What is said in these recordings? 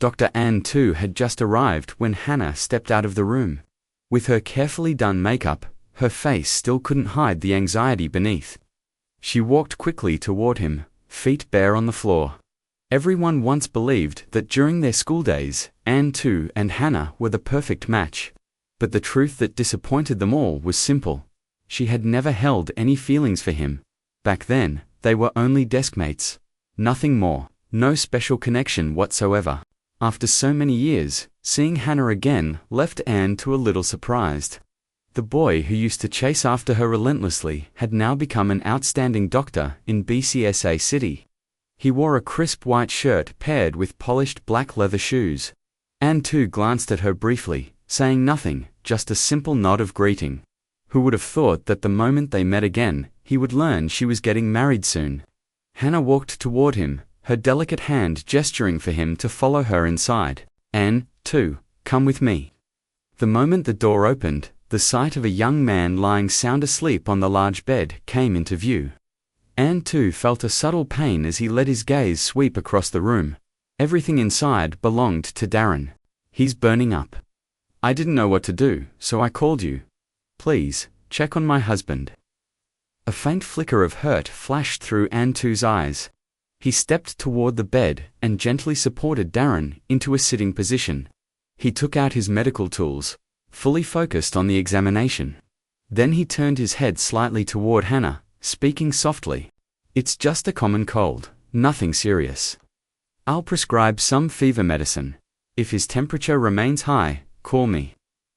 Dr. Ann too had just arrived when Hannah stepped out of the room. With her carefully done makeup, her face still couldn't hide the anxiety beneath. She walked quickly toward him, feet bare on the floor. Everyone once believed that during their school days, Ann too and Hannah were the perfect match. But the truth that disappointed them all was simple. She had never held any feelings for him. Back then, they were only deskmates. Nothing more, no special connection whatsoever. After so many years, seeing Hannah again left Ann too a little surprised. The boy who used to chase after her relentlessly had now become an outstanding doctor in BCSA City. He wore a crisp white shirt paired with polished black leather shoes. Ann too glanced at her briefly, saying nothing, just a simple nod of greeting. Who would have thought that the moment they met again, he would learn she was getting married soon? Hannah walked toward him, her delicate hand gesturing for him to follow her inside. Ann, too, come with me. The moment the door opened, the sight of a young man lying sound asleep on the large bed came into view. Ann too felt a subtle pain as he let his gaze sweep across the room. Everything inside belonged to Darren. He's burning up. I didn't know what to do, so I called you. Please, check on my husband. A faint flicker of hurt flashed through Ann too's eyes. He stepped toward the bed and gently supported Darren into a sitting position. He took out his medical tools, fully focused on the examination. Then he turned his head slightly toward Hannah, speaking softly. It's just a common cold, nothing serious. I'll prescribe some fever medicine. If his temperature remains high, call me.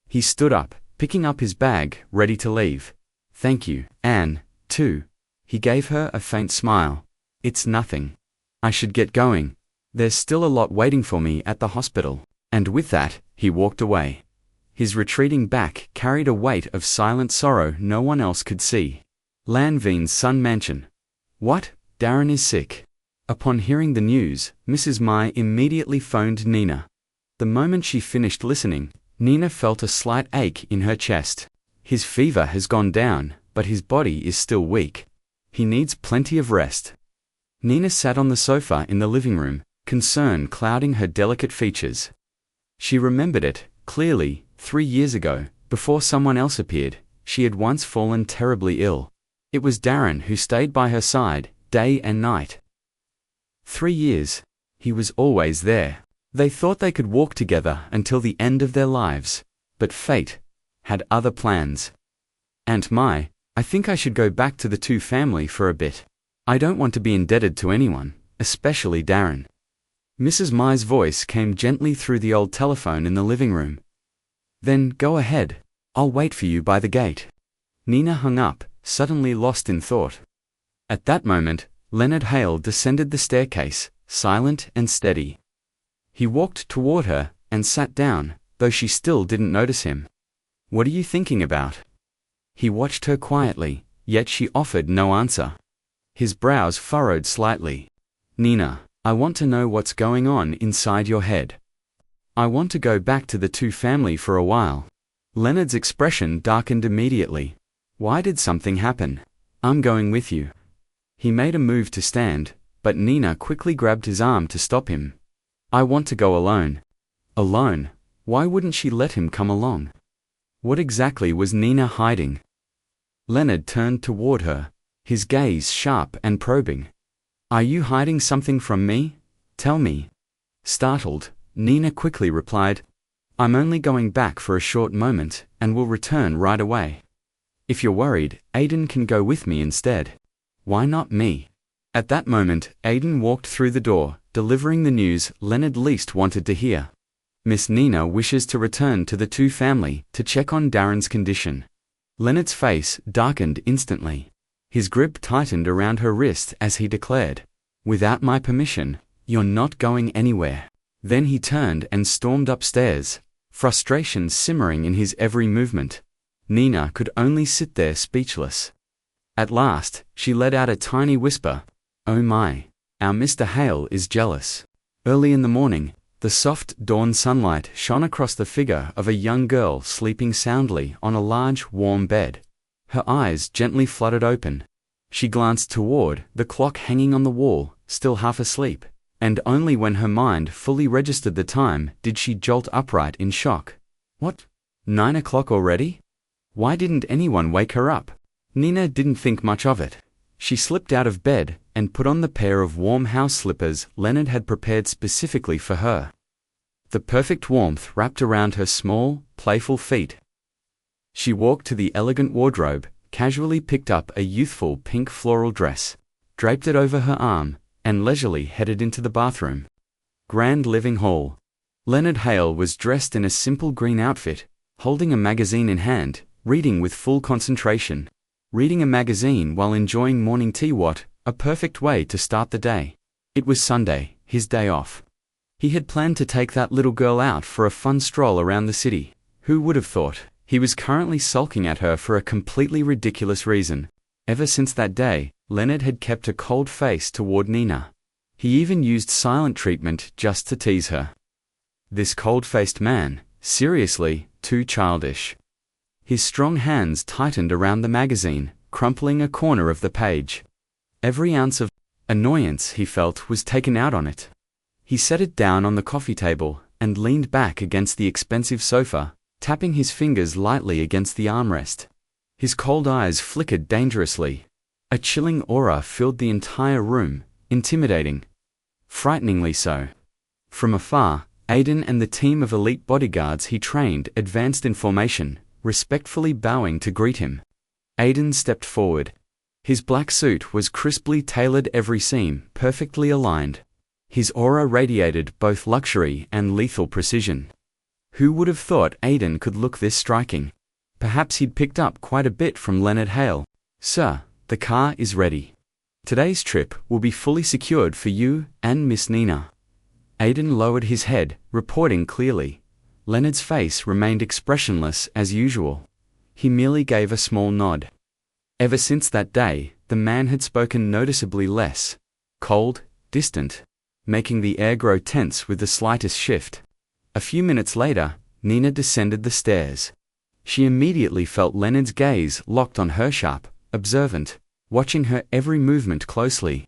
He stood up, picking up his bag, ready to leave. Thank you, Ann, too. He gave her a faint smile. It's nothing. I should get going. There's still a lot waiting for me at the hospital. And with that, he walked away. His retreating back carried a weight of silent sorrow no one else could see. Lanvine's Sun Mansion. What? Darren is sick. Upon hearing the news, Mrs. Mai immediately phoned Nina. The moment she finished listening, Nina felt a slight ache in her chest. His fever has gone down, but his body is still weak. He needs plenty of rest. Nina sat on the sofa in the living room, concern clouding her delicate features. She remembered it, clearly, 3 years ago, before someone else appeared, she had once fallen terribly ill. It was Darren who stayed by her side, day and night. 3 years. He was always there. They thought they could walk together until the end of their lives. But fate had other plans. Aunt Mai, I think I should go back to the two family for a bit. I don't want to be indebted to anyone, especially Darren. Mrs. Mai's voice came gently through the old telephone in the living room. Then go ahead. I'll wait for you by the gate. Nina hung up, suddenly lost in thought. At that moment, Leonard Hale descended the staircase, silent and steady. He walked toward her and sat down, though she still didn't notice him. What are you thinking about? He watched her quietly, yet she offered no answer. His brows furrowed slightly. Nina, I want to know what's going on inside your head. I want to go back to the two family for a while. Leonard's expression darkened immediately. Why did something happen? I'm going with you. He made a move to stand, but Nina quickly grabbed his arm to stop him. I want to go alone. Alone? Why wouldn't she let him come along? What exactly was Nina hiding? Leonard turned toward her, his gaze sharp and probing. Are you hiding something from me? Tell me. Startled, Nina quickly replied, I'm only going back for a short moment and will return right away. If you're worried, Aiden can go with me instead. Why not me? At that moment, Aiden walked through the door, delivering the news Leonard least wanted to hear. Miss Nina wishes to return to the two family to check on Darren's condition. Leonard's face darkened instantly. His grip tightened around her wrist as he declared, Without my permission, you're not going anywhere. Then he turned and stormed upstairs, frustration simmering in his every movement. Nina could only sit there speechless. At last, she let out a tiny whisper, Oh my, our Mr. Hale is jealous. Early in the morning, the soft dawn sunlight shone across the figure of a young girl sleeping soundly on a large, warm bed. Her eyes gently fluttered open. She glanced toward the clock hanging on the wall, still half asleep. And only when her mind fully registered the time did she jolt upright in shock. What? 9 o'clock already? Why didn't anyone wake her up? Nina didn't think much of it. She slipped out of bed and put on the pair of warm house slippers Leonard had prepared specifically for her. The perfect warmth wrapped around her small, playful feet. She walked to the elegant wardrobe, casually picked up a youthful pink floral dress, draped it over her arm, and leisurely headed into the bathroom. Grand living hall. Leonard Hale was dressed in a simple green outfit, holding a magazine in hand, reading with full concentration. Reading a magazine while enjoying morning tea, what a perfect way to start the day. It was Sunday, his day off. He had planned to take that little girl out for a fun stroll around the city. Who would have thought? He was currently sulking at her for a completely ridiculous reason. Ever since that day, Leonard had kept a cold face toward Nina. He even used silent treatment just to tease her. This cold-faced man, seriously, too childish. His strong hands tightened around the magazine, crumpling a corner of the page. Every ounce of annoyance he felt was taken out on it. He set it down on the coffee table and leaned back against the expensive sofa, tapping his fingers lightly against the armrest. His cold eyes flickered dangerously. A chilling aura filled the entire room, intimidating. Frighteningly so. From afar, Aiden and the team of elite bodyguards he trained advanced in formation, respectfully bowing to greet him. Aiden stepped forward. His black suit was crisply tailored, every seam perfectly aligned. His aura radiated both luxury and lethal precision. Who would have thought Aiden could look this striking? Perhaps he'd picked up quite a bit from Leonard Hale. Sir, the car is ready. Today's trip will be fully secured for you and Miss Nina. Aiden lowered his head, reporting clearly. Leonard's face remained expressionless as usual. He merely gave a small nod. Ever since that day, the man had spoken noticeably less. Cold, distant, making the air grow tense with the slightest shift. A few minutes later, Nina descended the stairs. She immediately felt Leonard's gaze locked on her, sharp, observant, watching her every movement closely.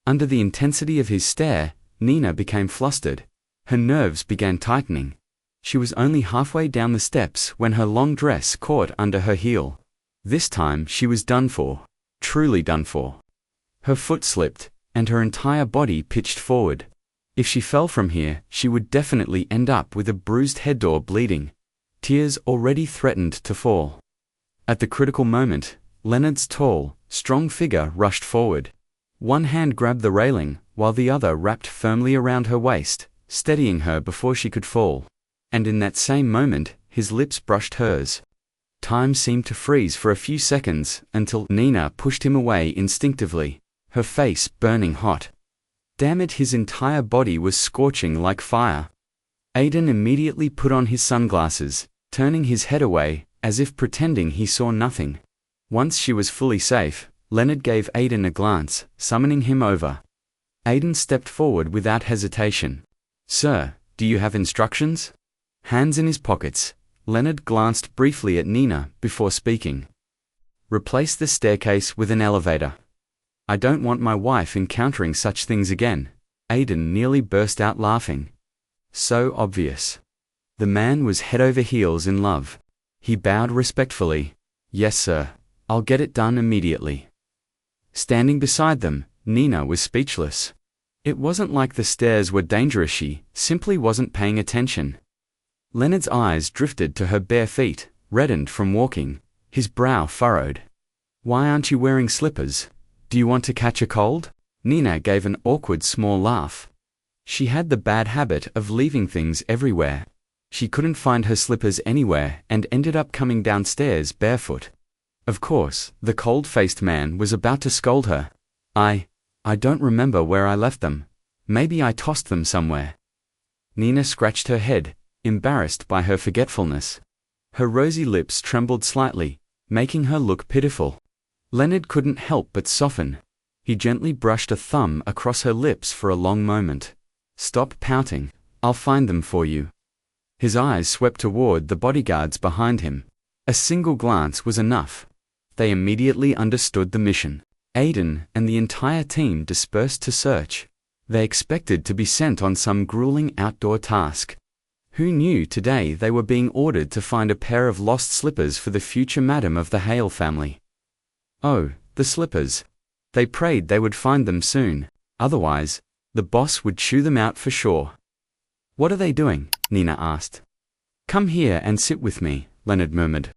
Under the intensity of his stare, Nina became flustered. Her nerves began tightening. She was only halfway down the steps when her long dress caught under her heel. This time she was done for. Truly done for. Her foot slipped, and her entire body pitched forward. If she fell from here, she would definitely end up with a bruised head or bleeding. Tears already threatened to fall. At the critical moment, Leonard's tall, strong figure rushed forward. One hand grabbed the railing, while the other wrapped firmly around her waist, steadying her before she could fall. And in that same moment, his lips brushed hers. Time seemed to freeze for a few seconds until Nina pushed him away instinctively, her face burning hot. Damn it, his entire body was scorching like fire. Aiden immediately put on his sunglasses, turning his head away, as if pretending he saw nothing. Once she was fully safe, Leonard gave Aiden a glance, summoning him over. Aiden stepped forward without hesitation. Sir, do you have instructions? Hands in his pockets, Leonard glanced briefly at Nina before speaking. Replace the staircase with an elevator. I don't want my wife encountering such things again. Aiden nearly burst out laughing. So obvious. The man was head over heels in love. He bowed respectfully. Yes, sir. I'll get it done immediately. Standing beside them, Nina was speechless. It wasn't like the stairs were dangerous, she simply wasn't paying attention. Leonard's eyes drifted to her bare feet, reddened from walking, his brow furrowed. Why aren't you wearing slippers? Do you want to catch a cold? Nina gave an awkward small laugh. She had the bad habit of leaving things everywhere. She couldn't find her slippers anywhere and ended up coming downstairs barefoot. Of course, the cold-faced man was about to scold her. I don't remember where I left them. Maybe I tossed them somewhere. Nina scratched her head, embarrassed by her forgetfulness. Her rosy lips trembled slightly, making her look pitiful. Leonard couldn't help but soften. He gently brushed a thumb across her lips for a long moment. Stop pouting. I'll find them for you. His eyes swept toward the bodyguards behind him. A single glance was enough. They immediately understood the mission. Aiden and the entire team dispersed to search. They expected to be sent on some grueling outdoor task. Who knew today they were being ordered to find a pair of lost slippers for the future madam of the Hale family? Oh, the slippers. They prayed they would find them soon, otherwise, the boss would chew them out for sure. What are they doing? Nina asked. Come here and sit with me, Leonard murmured.